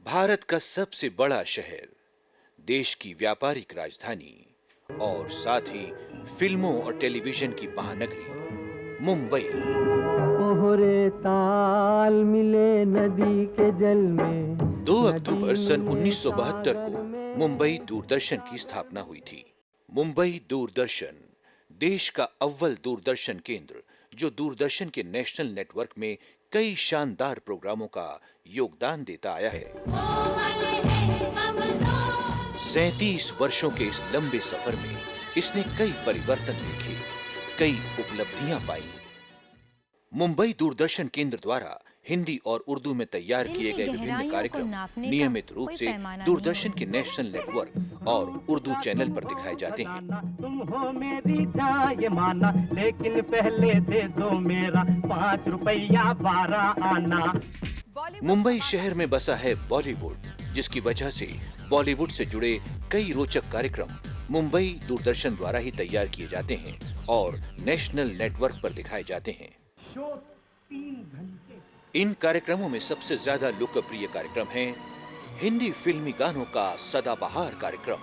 भारत का सबसे बड़ा शहर, देश की व्यापारिक राजधानी और साथ ही फिल्मों और टेलीविजन की महानगरी मुंबई। ओहरे ताल मिले नदी के जल में। 2 अक्टूबर सन 1972 को मुंबई दूरदर्शन की स्थापना हुई थी। मुंबई दूरदर्शन देश का अव्वल दूरदर्शन केंद्र, जो दूरदर्शन के नेशनल नेटवर्क में कई शानदार प्रोग्रामों का योगदान देता आया है। 37 वर्षों के इस लंबे सफर में इसने कई परिवर्तन देखे, कई उपलब्धियां पाई। मुंबई दूरदर्शन केंद्र द्वारा हिंदी और उर्दू में तैयार किए गए विभिन्न कार्यक्रम नियमित रूप से दूरदर्शन के नेशनल नेटवर्क और उर्दू चैनल पर दिखाए जाते हैं। तुम हो मेरी चाय माना, लेकिन पहले दे दो मेरा 5 रुपया 12 आना। मुंबई शहर में बसा है बॉलीवुड, जिसकी वजह से बॉलीवुड से जुड़े कई रोचक कार्यक्रम मुंबई दूरदर्शन द्वारा ही तैयार किए जाते हैं और नेशनल नेटवर्क पर दिखाए जाते हैं। इन कार्यक्रमों में सबसे ज्यादा लोकप्रिय कार्यक्रम है हिंदी फिल्मी गानों का सदाबहार कार्यक्रम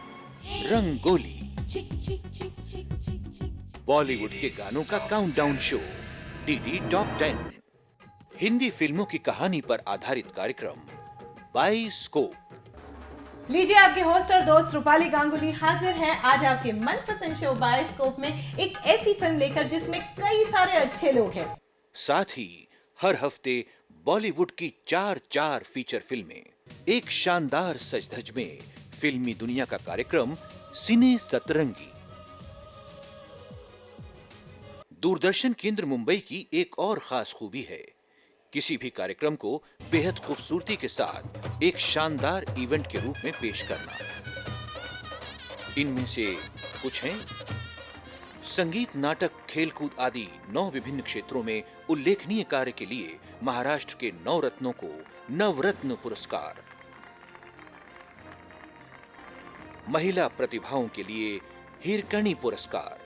रंगोली, बॉलीवुड के गानों का countdown show DD top 10, Hindi फिल्मों की कहानी पर आधारित कार्यक्रम बाइस्कोप। लीजिए, आपके होस्ट और दोस्त रूपाली गांगुली हाजिर हैं आज आपके मनपसंद शो बाइस्कोप में एक ऐसी फिल्म लेकर जिसमें कई सारे अच्छे लोग हैं। साथ ही हर हफ्ते बॉलीवुड की 4 फीचर फिल्में, एक शानदार सजधज में फिल्मी दुनिया का कार्यक्रम सिने सतरंगी। दूरदर्शन केंद्र मुंबई की एक और खास खूबी है किसी भी कार्यक्रम को बेहद खूबसूरती के साथ एक शानदार इवेंट के रूप में पेश करना। इनमें से कुछ हैं संगीत, नाटक, खेलकूद आदि 9 विभिन्न क्षेत्रों में उल्लेखनीय कार्य के लिए महाराष्ट्र के 9 रत्नों को नवरत्न पुरस्कार, महिला प्रतिभाओं के लिए हिरकणी पुरस्कार,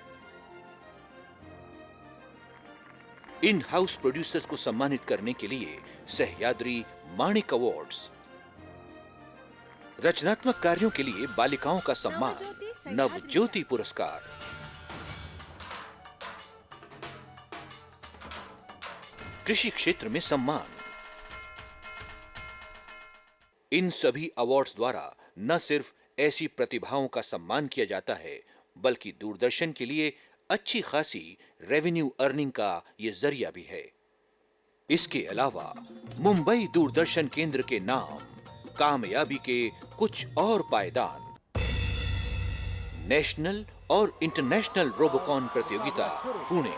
इन हाउस प्रोड्यूसर्स को सम्मानित करने के लिए सह्याद्री माणिक अवार्ड्स, रचनात्मक कार्यों के लिए बालिकाओं का सम्मान नवज्योति पुरस्कार, कृषि क्षेत्र में सम्मान। इन सभी अवार्ड्स द्वारा न सिर्फ ऐसी प्रतिभाओं का सम्मान किया जाता है, बल्कि दूरदर्शन के लिए अच्छी खासी रेवेन्यू अर्निंग का ये जरिया भी है। इसके अलावा मुंबई दूरदर्शन केंद्र के नाम कामयाबी के कुछ और पायदान, नेशनल और इंटरनेशनल रोबोकॉन प्रतियोगिता पुणे,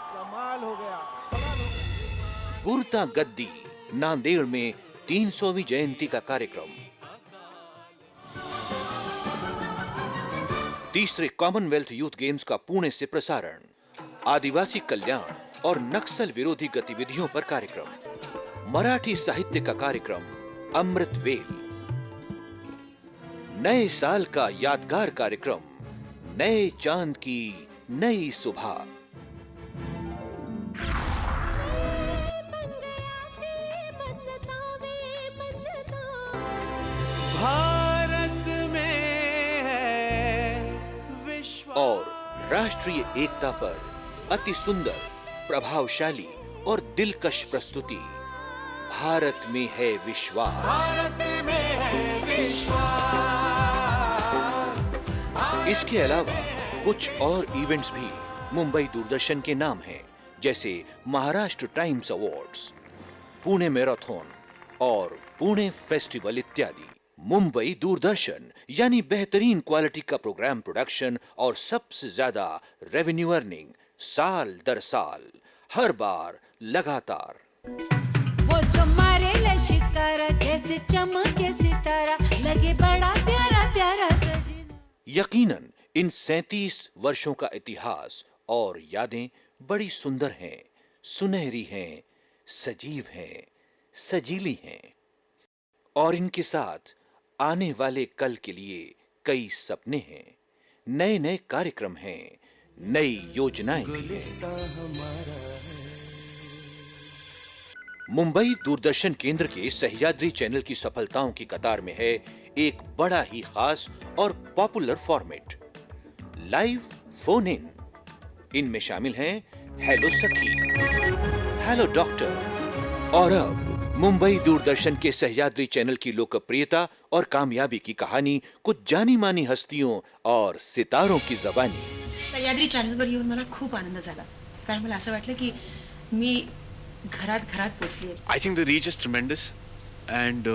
कमाल हो गया। गुरता गद्दी नांदेड़ में 300वीं जयंती का कार्यक्रम, तीसरे कॉमनवेल्थ यूथ गेम्स का पुणे से प्रसारण, आदिवासी कल्याण और नक्सल विरोधी गतिविधियों पर कार्यक्रम, मराठी साहित्य का कार्यक्रम अमृत वेल, नए साल का यादगार कार्यक्रम नए चांद की नई सुबह, भारत में है विश्वास और राष्ट्रीय एकता पर अति सुंदर, प्रभावशाली और दिलकश प्रस्तुति भारत में है विश्वास। भारत में है विश्वास। इसके अलावा कुछ और इवेंट्स भी मुंबई दूरदर्शन के नाम हैं, जैसे Maharashtra times awards, Pune marathon और पुणे फेस्टिवल इत्यादि। मुंबई दूरदर्शन यानी बेहतरीन क्वालिटी का प्रोग्राम प्रोडक्शन और सबसे ज्यादा रेवेन्यू अर्निंग, साल दर साल, हर बार लगातार। वो जो मारे लश्कर जैसे चमके सितारा, लगे बड़ा प्यारा प्यारा सजना। यकीनन इन 37 वर्षों का इतिहास और यादें बड़ी सुंदर हैं, सुनहरी हैं, सजीव हैं, सजीली हैं और इनके साथ आने वाले कल के लिए कई सपने हैं, नए नए कार्यक्रम हैं, नई योजनाएं भी हैं। मुंबई दूरदर्शन केंद्र के सह्याद्री चैनल की सफलताओं की कतार में है एक बड़ा ही खास और popular format, live phone in. इनमें शामिल हैं हेलो सखी, हेलो डॉक्टर और अब मुंबई दूरदर्शन के सह्याद्री चैनल की लोकप्रियता और कामयाबी की कहानी कुछ जानी मानी हस्तियों और सितारों की जबानी। सह्याद्री चॅनलवर येऊन मला खूप आनंद झाला, कारण मला असं वाटलं की मी घरात पोचली आहे. I think the reach is tremendous, and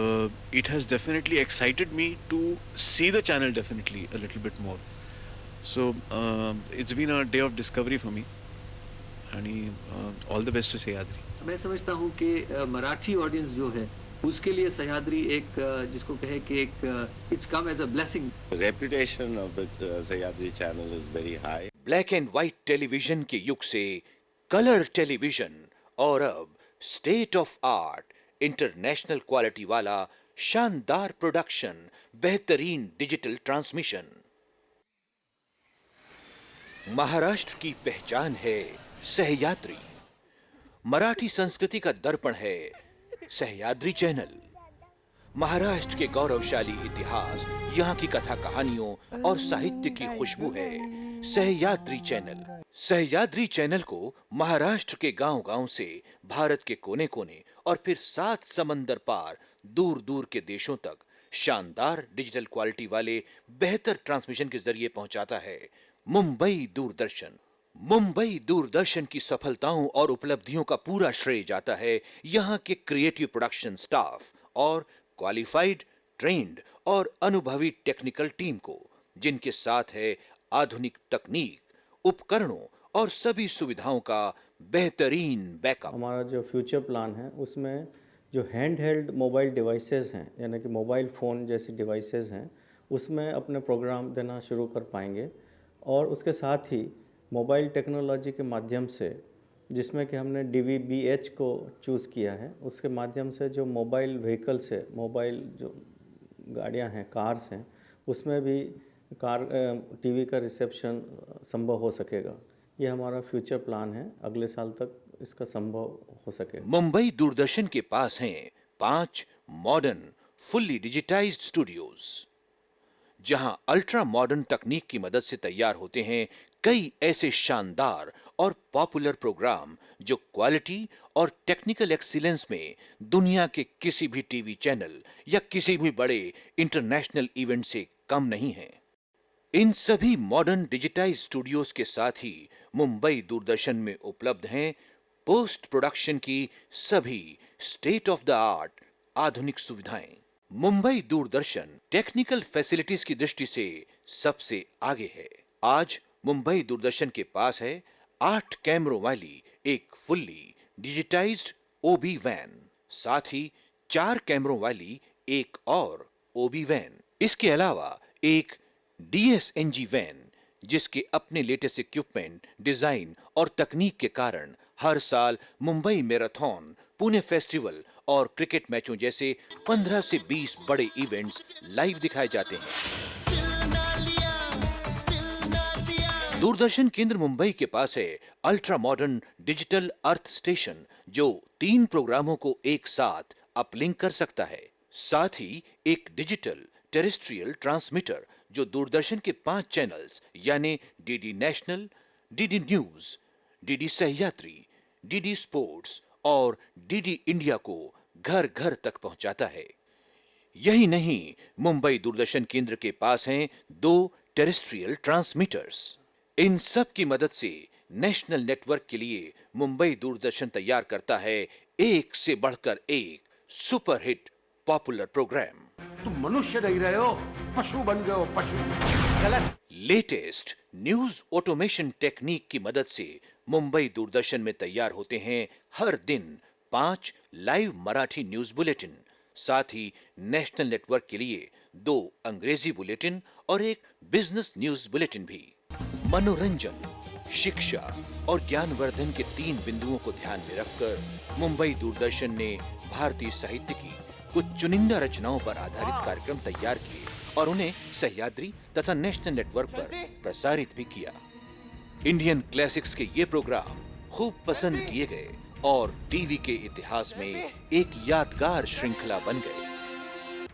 it has definitely excited me to see the channel definitely a little bit more. So it's been a day of discovery for me, and all the best to Sahyadri. मैं समझता हूँ कि Marathi audience जो है उसके लिए सह्याद्री एक जिसको कहे कि एक it's come as a blessing. Reputation of the Sahyadri channel is very high. Black and white television के युग से कलर टेलीविजन और अब state of art international quality वाला शानदार प्रोडक्शन, बेहतरीन डिजिटल ट्रांसमिशन। महाराष्ट्र की पहचान है सह्याद्री, मराठी संस्कृति का दर्पण है सह्याद्री चैनल। महाराष्ट्र के गौरवशाली इतिहास, यहाँ की कथा कहानियों और साहित्य की खुशबू है सह्याद्री चैनल। सह्याद्री चैनल को महाराष्ट्र के गांव-गांव से भारत के कोने-कोने और फिर 7 समंदर पार दूर-दूर के देशों तक शानदार डिजिटल क्वालिटी वाले बेहतर ट्रांसमिशन के जरिए पहुंचाता है मुंबई दूरदर्शन। मुंबई दूरदर्शन की सफलताओं और उपलब्धियों का पूरा श्रेय जाता है यहाँ के क्रिएटिव प्रोडक्शन स्टाफ और क्वालिफाइड, ट्रेन्ड और अनुभवी टेक्निकल टीम को, जिनके साथ है आधुनिक तकनीक, उपकरणों और सभी सुविधाओं का बेहतरीन बैकअप। हमारा जो फ्यूचर प्लान है उसमें जो हैंड हेल्ड मोबाइल डिवाइसेस हैं, यानी कि मोबाइल फ़ोन जैसी डिवाइसेस हैं, उसमें अपने प्रोग्राम देना शुरू कर पाएंगे। और उसके साथ ही मोबाइल टेक्नोलॉजी के माध्यम से, जिसमें कि हमने DVB-H को चूज़ किया है, उसके माध्यम से जो मोबाइल व्हीकल्स है, मोबाइल जो गाड़ियां हैं, कार्स हैं, उसमें भी कार टीवी का रिसेप्शन संभव हो सकेगा। ये हमारा फ्यूचर प्लान है, अगले साल तक इसका संभव हो सकेगा। मुंबई दूरदर्शन के पास हैं 5 मॉडर्न फुल्ली डिजिटाइज्ड स्टूडियोज, जहां अल्ट्रा मॉडर्न तकनीक की मदद से तैयार होते हैं कई ऐसे शानदार और पॉपुलर प्रोग्राम जो क्वालिटी और टेक्निकल एक्सीलेंस में दुनिया के किसी भी टीवी चैनल या किसी भी बड़े इंटरनेशनल इवेंट से कम नहीं हैं। इन सभी मॉडर्न डिजिटाइज्ड स्टूडियोज के साथ ही मुंबई दूरदर्शन में उपलब्ध हैं पोस्ट प्रोडक्शन की सभी स्टेट ऑफ द आर्ट आधुनिक सुविधाएं। मुंबई दूरदर्शन टेक्निकल फैसिलिटीज की दृष्टि से सबसे आगे है। आज मुंबई दूरदर्शन के पास है 8 कैमरों वाली एक फुल्ली डिजिटाइज्ड ओबी वैन, साथ ही 4 कैमरों वाली एक और ओबी वैन। इसके अलावा एक DSNG वैन, जिसके अपने लेटेस्ट इक्विपमेंट, डिजाइन और तकनीक के कारण हर साल मुंबई मैराथन, पुणे फेस्टिवल और क्रिकेट मैचों जैसे 15 से 20 बड़े इवेंट्स लाइव दिखाए जाते हैं। दूरदर्शन केंद्र मुंबई के पास है ultra modern digital earth station, जो 3 प्रोग्रामों को एक साथ अपलिंक कर सकता है। साथ ही एक डिजिटल टेरेस्ट्रियल ट्रांसमीटर जो दूरदर्शन के 5 चैनल्स यानी DD national, DD news, DD Sahyadri, DD sports और DD इंडिया को घर घर तक पहुंचाता है। यही नहीं, मुंबई दूरदर्शन केंद्र के पास हैं 2 टेरेस्ट्रियल ट्रांसमीटर्स। इन सब की मदद से नेशनल नेटवर्क के लिए मुंबई दूरदर्शन तैयार करता है एक से बढ़कर एक सुपरहिट पॉपुलर प्रोग्राम। तुम मनुष्य नहीं रहे हो, पशु बन गए हो, पशु। गलत। लेटेस्ट न्यूज ऑटोमेशन टेक्निक की मदद से मुंबई दूरदर्शन में तैयार होते हैं हर दिन 5 लाइव मराठी न्यूज बुलेटिन, साथ ही नेशनल नेटवर्क के लिए 2 अंग्रेजी बुलेटिन और एक बिजनेस न्यूज बुलेटिन भी। मनोरंजन, शिक्षा और ज्ञानवर्धन के 3 बिंदुओं को ध्यान में रखकर मुंबई दूरदर्शन ने भारतीय साहित्य की कुछ चुनिंदा रचनाओं पर आधारित कार्यक्रम तैयार किए और उन्हें सह्याद्री तथा नेशनल नेटवर्क पर प्रसारित भी किया। इंडियन क्लासिक्स के ये प्रोग्राम खूब पसंद किए गए और टीवी के इतिहास में एक यादगार श्रृंखला बन गए।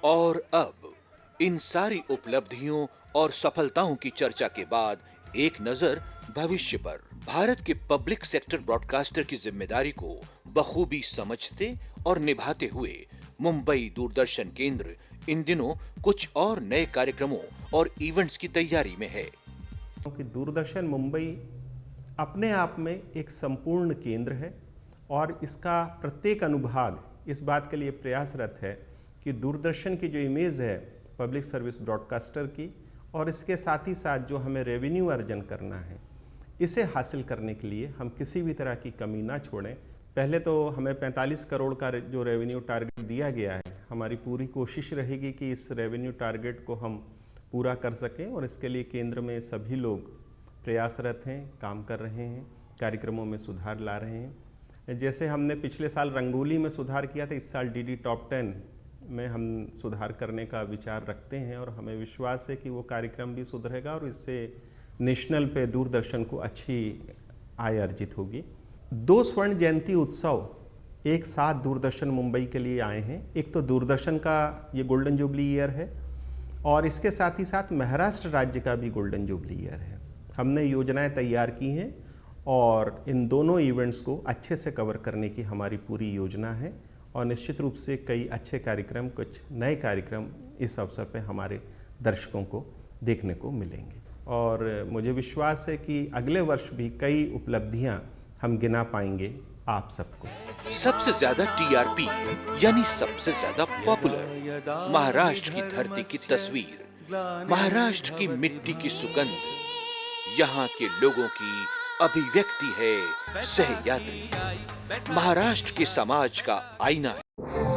और अब इन सारी उपलब्धियों और सफलताओं की चर्चा के बाद एक नजर भविष्य पर। भारत के पब्लिक सेक्टर ब्रॉडकास्टर की जिम्मेदारी को बखूबी समझते और निभाते हुए मुंबई दूरदर्शन केंद्र इन दिनों कुछ और नए कार्यक्रमों और इवेंट्स की तैयारी में है। क्योंकि दूरदर्शन मुंबई अपने आप में एक संपूर्ण केंद्र है और इसका प्रत्येक अनुभाग इस बात के लिए प्रयासरत है कि दूरदर्शन की जो इमेज है पब्लिक सर्विस ब्रॉडकास्टर की, और इसके साथ ही साथ जो हमें रेवेन्यू अर्जन करना है, इसे हासिल करने के लिए हम किसी भी तरह की कमी ना छोड़ें। पहले तो हमें 45 करोड़ का जो रेवेन्यू टारगेट दिया गया है, हमारी पूरी कोशिश रहेगी कि इस रेवेन्यू टारगेट को हम पूरा कर सकें, और इसके लिए केंद्र में सभी लोग प्रयासरत हैं, काम कर रहे हैं, कार्यक्रमों में सुधार ला रहे हैं। जैसे हमने पिछले साल रंगोली में सुधार किया था, इस साल डीडी टॉप 10 में हम सुधार करने का विचार रखते हैं, और हमें विश्वास है कि वो कार्यक्रम भी सुधरेगा और इससे नेशनल पे दूरदर्शन को अच्छी आय अर्जित होगी। 2 स्वर्ण जयंती उत्सव एक साथ दूरदर्शन मुंबई के लिए आए हैं। एक तो दूरदर्शन का ये गोल्डन जुबली ईयर है, और इसके साथ ही साथ महाराष्ट्र राज्य का भी गोल्डन जुबली ईयर है। हमने योजनाएं तैयार की हैं और इन दोनों इवेंट्स को अच्छे से कवर करने की हमारी पूरी योजना है, और निश्चित रूप से कई अच्छे कार्यक्रम, कुछ नए कार्यक्रम इस अवसर पर हमारे दर्शकों को देखने को मिलेंगे। और मुझे विश्वास है कि अगले वर्ष भी कई उपलब्धियां हम गिना पाएंगे आप सबको। सबसे ज्यादा टीआरपी यानी सबसे ज्यादा पॉपुलर, महाराष्ट्र की धरती की तस्वीर, महाराष्ट्र की मिट्टी की सुगंध, यहाँ के लोगों की अभिव्यक्ति है सहयात्री, महाराष्ट्र के समाज का आईना है।